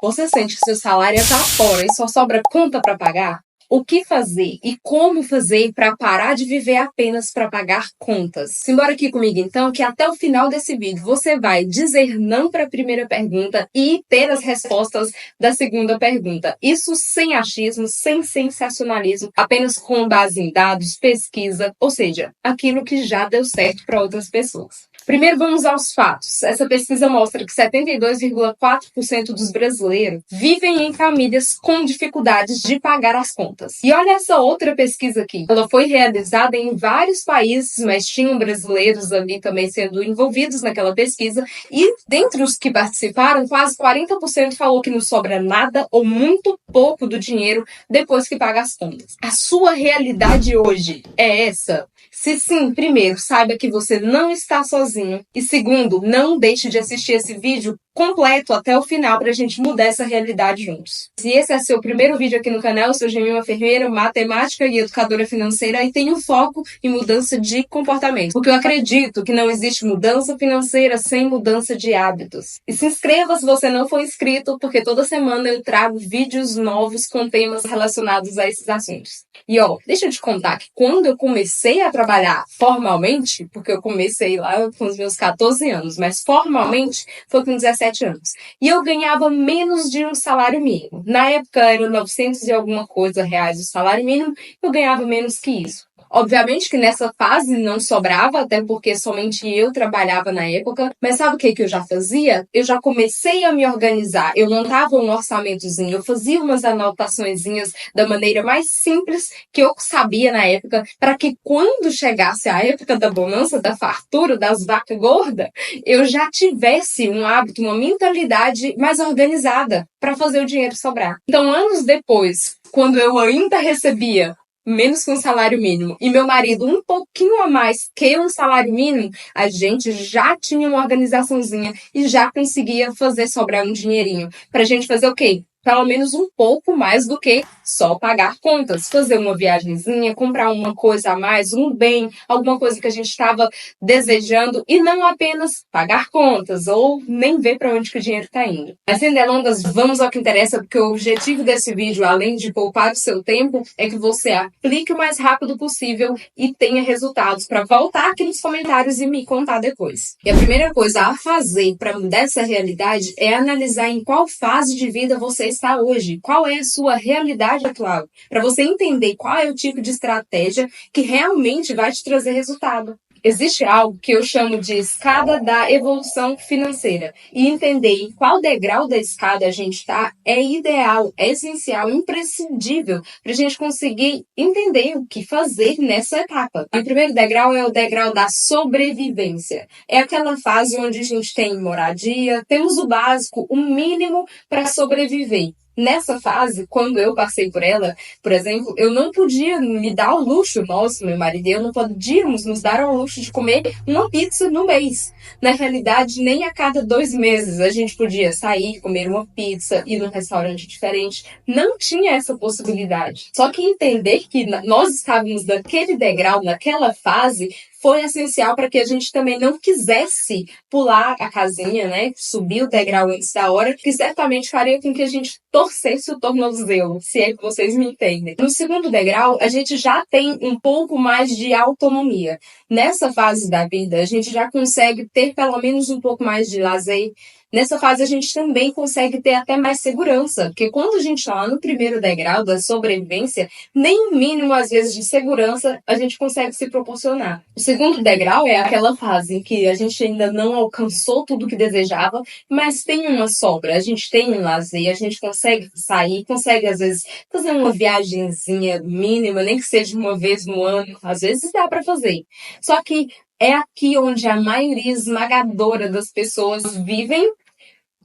Você sente que seu salário evapora e só sobra conta para pagar? O que fazer e como fazer para parar de viver apenas para pagar contas? Simbora aqui comigo então, que até o final desse vídeo você vai dizer não para a primeira pergunta e ter as respostas da segunda pergunta. Isso sem achismo, sem sensacionalismo, apenas com base em dados, pesquisa, ou seja, aquilo que já deu certo para outras pessoas. Primeiro vamos aos fatos. Essa pesquisa mostra que 72,4% dos brasileiros vivem em famílias com dificuldades de pagar as contas. E olha essa outra pesquisa aqui. Ela foi realizada em vários países, mas tinham brasileiros ali também sendo envolvidos naquela pesquisa. E dentre os que participaram, quase 40% falou que não sobra nada ou muito pouco do dinheiro depois que paga as contas. A sua realidade hoje é essa? Se sim, primeiro, saiba que você não está sozinho. E segundo, não deixe de assistir esse vídeo completo até o final para a gente mudar essa realidade juntos. Se esse é seu primeiro vídeo aqui no canal, eu sou Jemima Ferreira, matemática e educadora financeira e tenho foco em mudança de comportamento. Porque eu acredito que não existe mudança financeira sem mudança de hábitos. E se inscreva se você não for inscrito, porque toda semana eu trago vídeos novos com temas relacionados a esses assuntos. E deixa eu te contar que quando eu comecei a trabalhar formalmente, porque eu comecei lá com os meus 14 anos, mas formalmente foi com 17 anos. E eu ganhava menos de um salário mínimo. Na época era 900 e alguma coisa reais o salário mínimo, eu ganhava menos que isso. Obviamente que nessa fase não sobrava, até porque somente eu trabalhava na época. Mas sabe o que eu já fazia? Eu já comecei a me organizar. Eu montava um orçamentozinho, eu fazia umas anotaçõezinhas da maneira mais simples que eu sabia na época, para que quando chegasse a época da bonança, da fartura, das vacas gordas, eu já tivesse um hábito, uma mentalidade mais organizada para fazer o dinheiro sobrar. Então, anos depois, quando eu ainda recebia menos que um salário mínimo, e meu marido um pouquinho a mais que um salário mínimo, a gente já tinha uma organizaçãozinha e já conseguia fazer sobrar um dinheirinho. Pra gente fazer o quê? Pelo menos um pouco mais do que só pagar contas. Fazer uma viagenzinha, comprar uma coisa a mais, um bem, alguma coisa que a gente estava desejando e não apenas pagar contas ou nem ver para onde que o dinheiro está indo. Mas sem delongas, vamos ao que interessa, porque o objetivo desse vídeo, além de poupar o seu tempo, é que você aplique o mais rápido possível e tenha resultados para voltar aqui nos comentários e me contar depois. E a primeira coisa a fazer para mudar essa realidade é analisar em qual fase de vida você está hoje, qual é a sua realidade atual, para você entender qual é o tipo de estratégia que realmente vai te trazer resultado. Existe algo que eu chamo de escada da evolução financeira. E entender em qual degrau da escada a gente está é ideal, é essencial, imprescindível para a gente conseguir entender o que fazer nessa etapa. E o primeiro degrau é o degrau da sobrevivência. É aquela fase onde a gente tem moradia, temos o básico, o mínimo para sobreviver. Nessa fase, quando eu passei por ela, por exemplo, eu não podia me dar o luxo, meu marido e eu não podíamos nos dar ao luxo de comer uma pizza no mês. Na realidade, nem a cada 2 meses a gente podia sair, comer uma pizza, ir num restaurante diferente. Não tinha essa possibilidade. Só que entender que nós estávamos naquele degrau, naquela fase, foi essencial para que a gente também não quisesse pular a casinha, né? Subir o degrau antes da hora, que certamente faria com que a gente torcesse o tornozelo, se é que vocês me entendem. No segundo degrau, a gente já tem um pouco mais de autonomia. Nessa fase da vida, a gente já consegue ter pelo menos um pouco mais de lazer. Nessa fase, a gente também consegue ter até mais segurança, porque quando a gente está lá no primeiro degrau da sobrevivência, nem o mínimo, às vezes, de segurança a gente consegue se proporcionar. O segundo degrau é aquela fase em que a gente ainda não alcançou tudo o que desejava, mas tem uma sobra, a gente tem um lazer, a gente consegue sair, consegue, às vezes, fazer uma viagenzinha mínima, nem que seja uma vez no ano, às vezes dá para fazer. Só que é aqui onde a maioria esmagadora das pessoas vivem,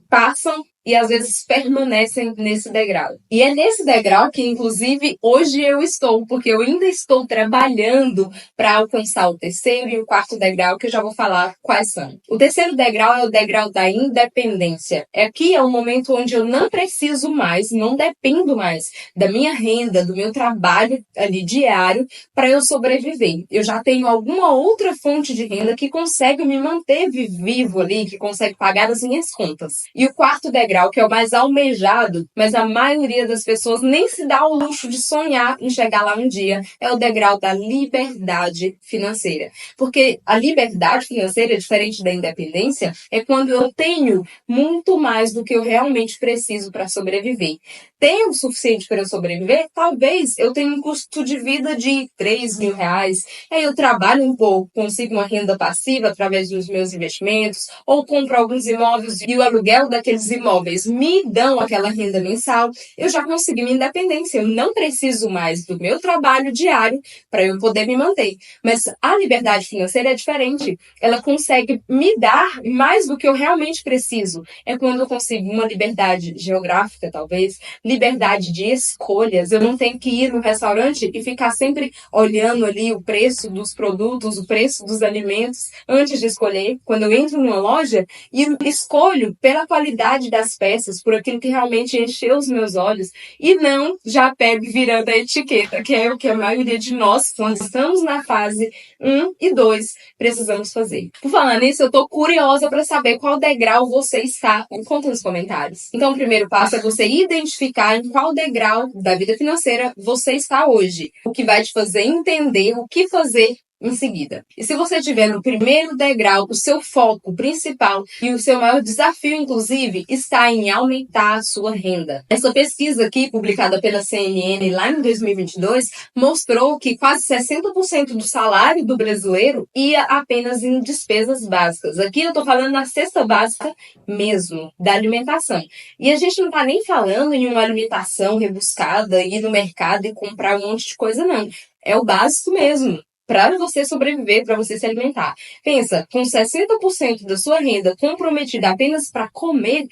passam e às vezes permanecem nesse degrau. E é nesse degrau que, inclusive, hoje eu estou, porque eu ainda estou trabalhando para alcançar o terceiro e o quarto degrau, que eu já vou falar quais são. O terceiro degrau é o degrau da independência. Aqui é o momento onde eu não preciso mais, não dependo mais da minha renda, do meu trabalho ali diário para eu sobreviver. Eu já tenho alguma outra fonte de renda que consegue me manter vivo ali, que consegue pagar as minhas contas. E o quarto degrau degrau que é o mais almejado, mas a maioria das pessoas nem se dá ao luxo de sonhar em chegar lá um dia, é o degrau da liberdade financeira. Porque a liberdade financeira, diferente da independência, é quando eu tenho muito mais do que eu realmente preciso para sobreviver. Tenho o suficiente para eu sobreviver? Talvez eu tenha um custo de vida de R$ 3.000. Aí eu trabalho um pouco, consigo uma renda passiva através dos meus investimentos, ou compro alguns imóveis e o aluguel daqueles imóveis me dão aquela renda mensal. Eu já consegui minha independência. Eu não preciso mais do meu trabalho diário para eu poder me manter. Mas a liberdade financeira é diferente. Ela consegue me dar mais do que eu realmente preciso. É quando eu consigo uma liberdade geográfica, talvez, liberdade de escolhas. Eu não tenho que ir no restaurante e ficar sempre olhando ali o preço dos produtos, o preço dos alimentos antes de escolher. Quando eu entro numa loja e escolho pela qualidade das peças, por aquilo que realmente encheu os meus olhos, e não já pego virando a etiqueta, que é o que a maioria de nós, quando estamos na fase 1 e 2, precisamos fazer. Por falar nisso, eu tô curiosa para saber qual degrau você está. Me conta nos comentários. Então, o primeiro passo é você identificar em qual degrau da vida financeira você está hoje, o que vai te fazer entender o que fazer em seguida. E se você estiver no primeiro degrau, o seu foco principal e o seu maior desafio, inclusive, está em aumentar a sua renda. Essa pesquisa aqui, publicada pela CNN lá em 2022, mostrou que quase 60% do salário do brasileiro ia apenas em despesas básicas. Aqui eu estou falando na cesta básica mesmo, da alimentação. E a gente não está nem falando em uma alimentação rebuscada, ir no mercado e comprar um monte de coisa, não. É o básico mesmo, para você sobreviver, para você se alimentar. Pensa, com 60% da sua renda comprometida apenas para comer,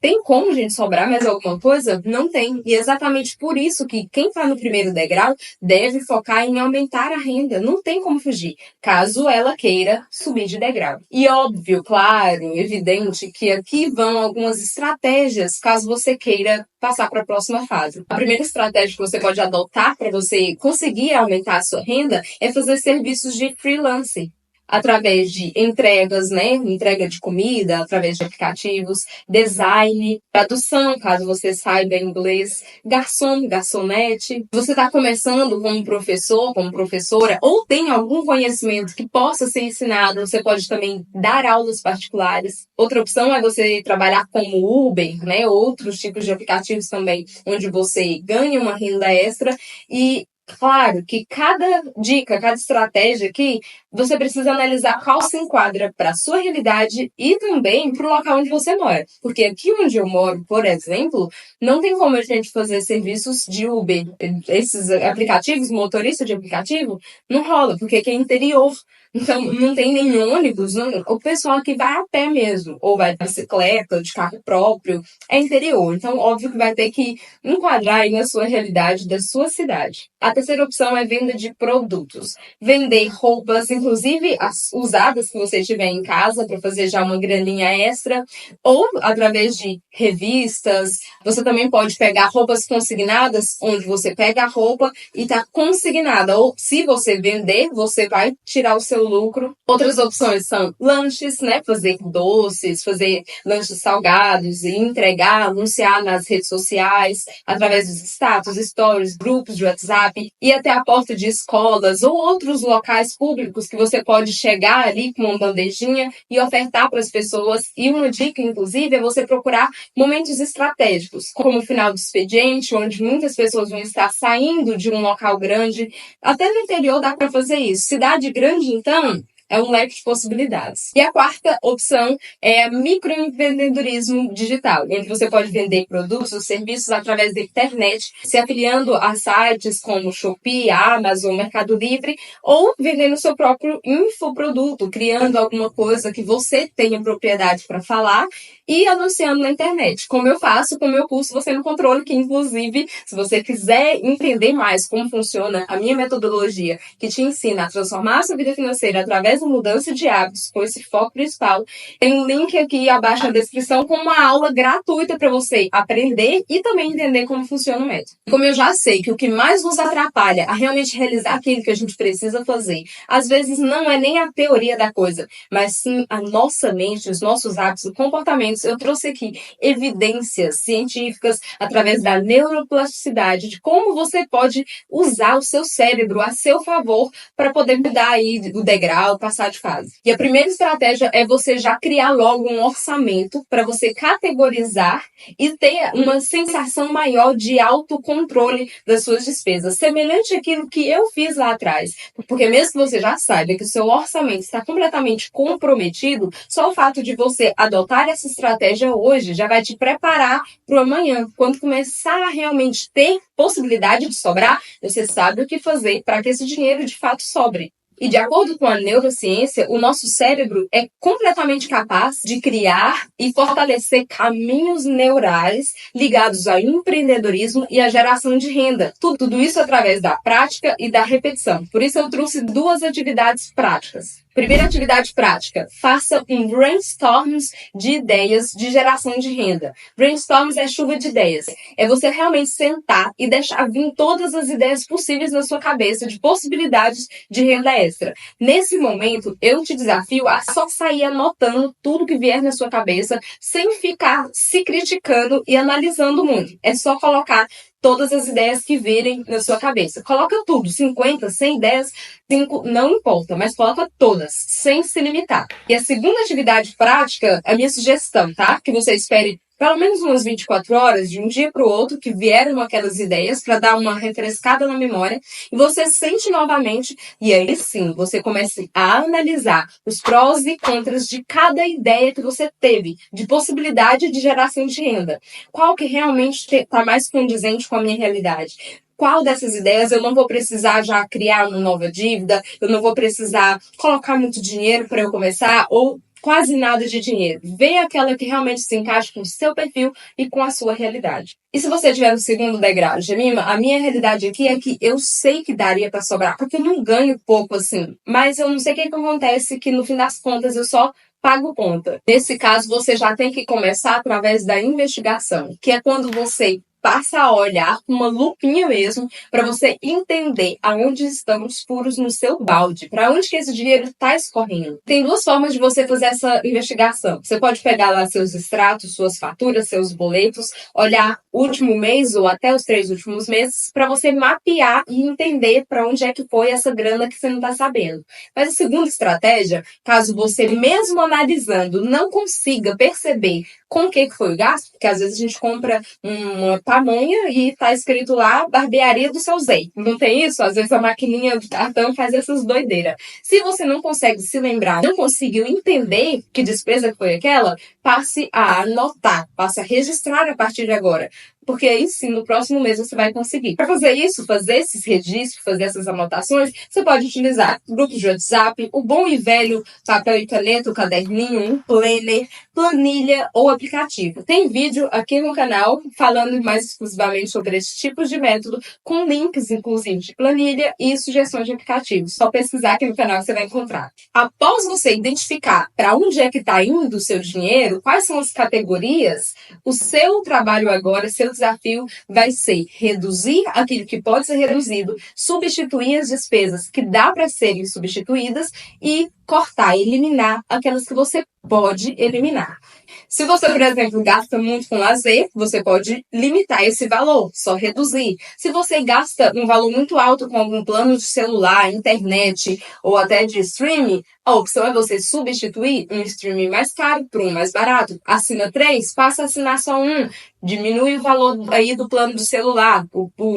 tem como, gente, sobrar mais alguma coisa? Não tem. E é exatamente por isso que quem está no primeiro degrau deve focar em aumentar a renda. Não tem como fugir, caso ela queira subir de degrau. E óbvio, claro, evidente que aqui vão algumas estratégias, caso você queira passar para a próxima fase. A primeira estratégia que você pode adotar para você conseguir aumentar a sua renda é fazer serviços de freelance, através de entregas, né? Entrega de comida, através de aplicativos, design, tradução, caso você saiba inglês, garçom, garçonete. Você está começando como professor, como professora, ou tem algum conhecimento que possa ser ensinado, você pode também dar aulas particulares. Outra opção é você trabalhar como Uber, né? Outros tipos de aplicativos também, onde você ganha uma renda extra e claro que cada dica, cada estratégia aqui, você precisa analisar qual se enquadra para a sua realidade e também para o local onde você mora. Porque aqui onde eu moro, por exemplo, não tem como a gente fazer serviços de Uber. Esses aplicativos, motorista de aplicativo, não rola, porque aqui é interior. Então, não tem nenhum ônibus, não. O pessoal aqui vai a pé mesmo, ou vai de bicicleta, de carro próprio, é interior. Então, óbvio que vai ter que enquadrar aí na sua realidade da sua cidade. A terceira opção é venda de produtos. Vender roupas, inclusive as usadas que você tiver em casa, para fazer já uma graninha extra, ou através de revistas. Você também pode pegar roupas consignadas, onde você pega a roupa e está consignada. Ou se você vender, você vai tirar o seu lucro. Outras opções são lanches, né? Fazer doces, fazer lanches salgados e entregar, anunciar nas redes sociais, através dos status, stories, grupos de WhatsApp, e até a porta de escolas ou outros locais públicos que você pode chegar ali com uma bandejinha e ofertar para as pessoas. E uma dica, inclusive, é você procurar momentos estratégicos, como o final do expediente, onde muitas pessoas vão estar saindo de um local grande. Até no interior dá para fazer isso. Cidade grande, então, é um leque de possibilidades. E a quarta opção é microempreendedorismo digital, onde você pode vender produtos ou serviços através da internet, se afiliando a sites como Shopee, Amazon, Mercado Livre, ou vendendo seu próprio infoproduto, criando alguma coisa que você tenha propriedade para falar e anunciando na internet, como eu faço com o meu curso Você no Controle, que inclusive, se você quiser entender mais como funciona a minha metodologia, que te ensina a transformar a sua vida financeira através faz a mudança de hábitos com esse foco principal, tem um link aqui abaixo na descrição com uma aula gratuita para você aprender e também entender como funciona o método. Como eu já sei que o que mais nos atrapalha a realmente realizar aquilo que a gente precisa fazer, às vezes não é nem a teoria da coisa, mas sim a nossa mente, os nossos hábitos, os comportamentos. Eu trouxe aqui evidências científicas através da neuroplasticidade de como você pode usar o seu cérebro a seu favor para poder mudar aí o degrau, passar de fase. E a primeira estratégia é você já criar logo um orçamento para você categorizar e ter uma sensação maior de autocontrole das suas despesas, semelhante àquilo que eu fiz lá atrás. Porque mesmo que você já saiba que o seu orçamento está completamente comprometido, só o fato de você adotar essa estratégia hoje já vai te preparar para o amanhã. Quando começar a realmente ter possibilidade de sobrar, você sabe o que fazer para que esse dinheiro de fato sobre. E de acordo com a neurociência, o nosso cérebro é completamente capaz de criar e fortalecer caminhos neurais ligados ao empreendedorismo e à geração de renda. Tudo isso através da prática e da repetição. Por isso eu trouxe 2 atividades práticas. Primeira atividade prática, faça um brainstorms de ideias de geração de renda. Brainstorms é chuva de ideias. É você realmente sentar e deixar vir todas as ideias possíveis na sua cabeça de possibilidades de renda extra. Nesse momento, eu te desafio a só sair anotando tudo que vier na sua cabeça, sem ficar se criticando e analisando muito. É só colocar todas as ideias que virem na sua cabeça. Coloca tudo, 50, 100 ideias, 5, não importa, mas coloca todas, sem se limitar. E a segunda atividade prática, a minha sugestão, tá? Que você espere pelo menos umas 24 horas, de um dia para o outro, que vieram aquelas ideias para dar uma refrescada na memória, e você sente novamente, e aí sim, você começa a analisar os prós e contras de cada ideia que você teve, de possibilidade de geração de renda. Qual que realmente está mais condizente com a minha realidade? Qual dessas ideias eu não vou precisar já criar uma nova dívida, eu não vou precisar colocar muito dinheiro para eu começar, ou quase nada de dinheiro. Vê aquela que realmente se encaixa com o seu perfil e com a sua realidade. E se você tiver no segundo degrau, Jemima, a minha realidade aqui é que eu sei que daria para sobrar, porque eu não ganho pouco assim. Mas eu não sei o que acontece, que no fim das contas eu só pago conta. Nesse caso, você já tem que começar através da investigação, que é quando você passa a olhar com uma lupinha mesmo para você entender aonde estão os furos no seu balde, para onde que esse dinheiro está escorrendo. Tem 2 formas de você fazer essa investigação. Você pode pegar lá seus extratos, suas faturas, seus boletos, olhar o último mês ou até os 3 últimos meses para você mapear e entender para onde é que foi essa grana que você não está sabendo. Mas a segunda estratégia, caso você mesmo analisando não consiga perceber com o que foi o gasto, porque às vezes a gente compra uma pamonha e tá escrito lá barbearia do seu Zé. Não tem isso? Às vezes a maquininha do cartão faz essas doideiras. Se você não consegue se lembrar, não conseguiu entender que despesa foi aquela, passe a anotar, passe a registrar a partir de agora. Porque aí sim, no próximo mês você vai conseguir. Para fazer isso, fazer esses registros, fazer essas anotações, você pode utilizar grupos de WhatsApp, o bom e velho papel e caneta, o caderninho, um planner, planilha ou aplicativo. Tem vídeo aqui no canal falando mais exclusivamente sobre esses tipos de método, com links, inclusive, de planilha e sugestões de aplicativos. Só pesquisar aqui no canal que você vai encontrar. Após você identificar para onde é que está indo o seu dinheiro, quais são as categorias, o seu trabalho agora, seu desafio vai ser reduzir aquilo que pode ser reduzido, substituir as despesas que dá para serem substituídas e cortar, eliminar aquelas que você pode eliminar. Se você, por exemplo, gasta muito com lazer, você pode limitar esse valor, só reduzir. Se você gasta um valor muito alto com algum plano de celular, internet ou até de streaming, a opção é você substituir um streaming mais caro por um mais barato. Assina 3, passa a assinar só um. Diminui o valor aí do plano do celular,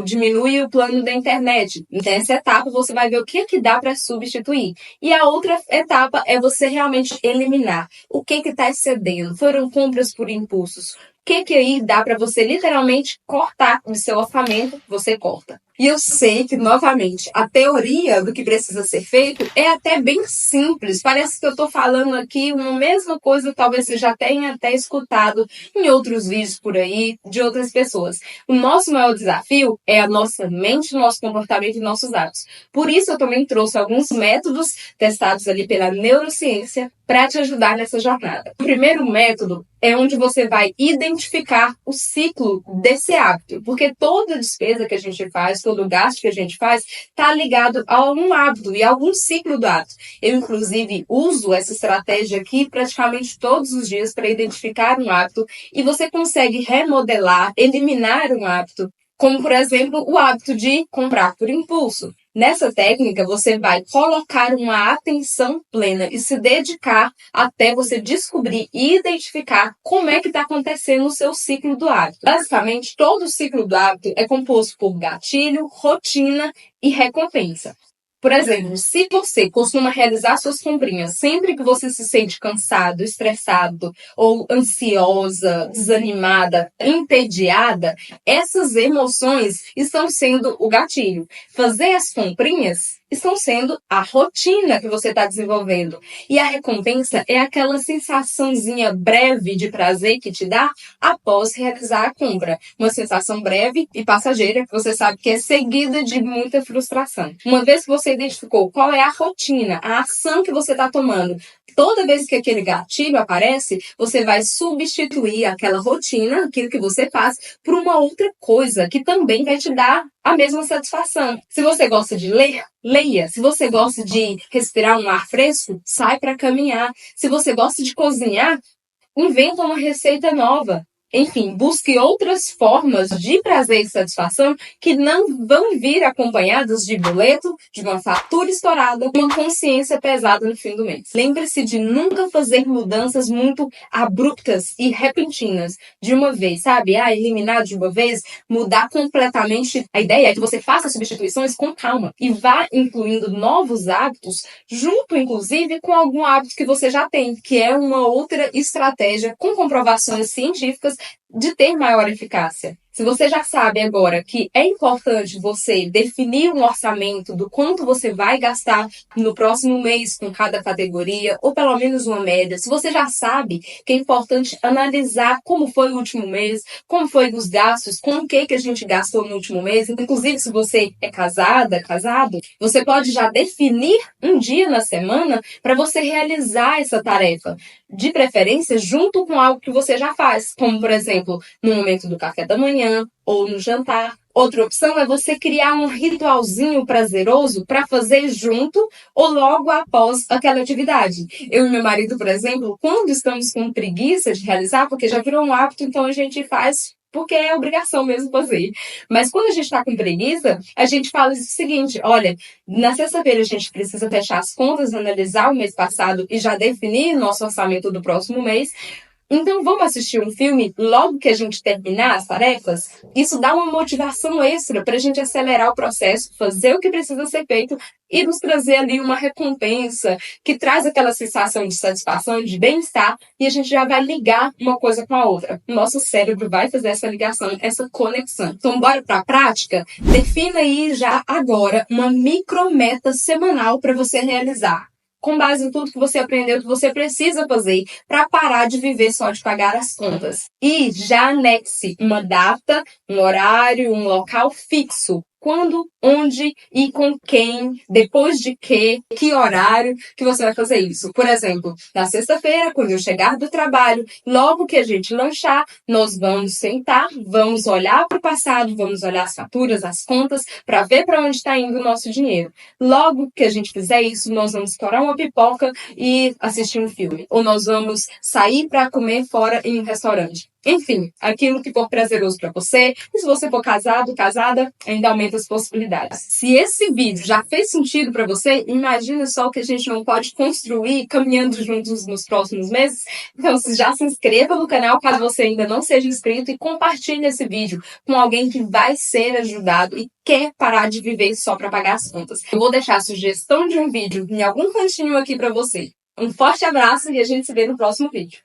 diminui o plano da internet. Nessa etapa, você vai ver o que dá para substituir. E a outra etapa é você realmente eliminar. O que está excedendo? Foram compras por impulsos. O que aí dá para você literalmente cortar do seu orçamento? Você corta. E eu sei que, novamente, a teoria do que precisa ser feito é até bem simples. Parece que eu estou falando aqui uma mesma coisa, talvez você já tenha até escutado em outros vídeos por aí, de outras pessoas. O nosso maior desafio é a nossa mente, nosso comportamento e nossos hábitos. Por isso, eu também trouxe alguns métodos testados ali pela neurociência para te ajudar nessa jornada. O primeiro método é onde você vai identificar o ciclo desse hábito, porque toda despesa que a gente faz, todo gasto que a gente faz, está ligado a um hábito e a algum ciclo do hábito. Eu, inclusive, uso essa estratégia aqui praticamente todos os dias para identificar um hábito e você consegue remodelar, eliminar um hábito, como, por exemplo, o hábito de comprar por impulso. Nessa técnica, você vai colocar uma atenção plena e se dedicar até você descobrir e identificar como é que está acontecendo o seu ciclo do hábito. Basicamente, todo o ciclo do hábito é composto por gatilho, rotina e recompensa. Por exemplo, se você costuma realizar suas comprinhas sempre que você se sente cansado, estressado ou ansiosa, desanimada, entediada, essas emoções estão sendo o gatilho. Fazer as comprinhas estão sendo a rotina que você está desenvolvendo. E a recompensa é aquela sensaçãozinha breve de prazer que te dá após realizar a compra. Uma sensação breve e passageira que você sabe que é seguida de muita frustração. Uma vez que você identificou qual é a rotina, a ação que você está tomando, toda vez que aquele gatilho aparece, você vai substituir aquela rotina, aquilo que você faz, por uma outra coisa que também vai te dar a mesma satisfação. Se você gosta de ler, leia. Se você gosta de respirar um ar fresco, sai para caminhar. Se você gosta de cozinhar, inventa uma receita nova. Enfim, busque outras formas de prazer e satisfação que não vão vir acompanhadas de boleto, de uma fatura estourada, uma consciência pesada no fim do mês. Lembre-se de nunca fazer mudanças muito abruptas e repentinas de uma vez, sabe? Eliminar de uma vez, mudar completamente. A ideia é que você faça substituições com calma e vá incluindo novos hábitos junto, inclusive, com algum hábito que você já tem, que é uma outra estratégia com comprovações científicas de ter maior eficácia. Se você já sabe agora que é importante você definir um orçamento do quanto você vai gastar no próximo mês com cada categoria, ou pelo menos uma média, se você já sabe que é importante analisar como foi o último mês, como foi os gastos, com o que a gente gastou no último mês, inclusive se você é casado, você pode já definir um dia na semana para você realizar essa tarefa, de preferência junto com algo que você já faz, como por exemplo, no momento do café da manhã ou no jantar. Outra opção é você criar um ritualzinho prazeroso para fazer junto ou logo após aquela atividade. Eu e meu marido, por exemplo, quando estamos com preguiça de realizar, porque já virou um hábito, então a gente faz porque é obrigação mesmo fazer. Mas quando a gente está com preguiça, a gente fala o seguinte: olha, na sexta-feira a gente precisa fechar as contas, analisar o mês passado e já definir nosso orçamento do próximo mês. Então vamos assistir um filme logo que a gente terminar as tarefas? Isso dá uma motivação extra para a gente acelerar o processo, fazer o que precisa ser feito e nos trazer ali uma recompensa que traz aquela sensação de satisfação, de bem-estar, e a gente já vai ligar uma coisa com a outra. O nosso cérebro vai fazer essa ligação, essa conexão. Então bora para a prática? Defina aí já agora uma micrometa semanal para você realizar, com base em tudo que você aprendeu, que você precisa fazer para parar de viver só de pagar as contas. E já anexe uma data, um horário, um local fixo. Quando, onde e com quem, depois de que horário que você vai fazer isso. Por exemplo, na sexta-feira, quando eu chegar do trabalho, logo que a gente lanchar, nós vamos sentar, vamos olhar para o passado, vamos olhar as faturas, as contas, para ver para onde está indo o nosso dinheiro. Logo que a gente fizer isso, nós vamos estourar uma pipoca e assistir um filme. Ou nós vamos sair para comer fora em um restaurante. Enfim, aquilo que for prazeroso para você. E se você for casado, casada, ainda aumenta as possibilidades. Se esse vídeo já fez sentido para você, imagina só o que a gente não pode construir caminhando juntos nos próximos meses. Então, já se inscreva no canal caso você ainda não seja inscrito e compartilhe esse vídeo com alguém que vai ser ajudado e quer parar de viver só para pagar as contas. Eu vou deixar a sugestão de um vídeo em algum cantinho aqui para você. Um forte abraço e a gente se vê no próximo vídeo.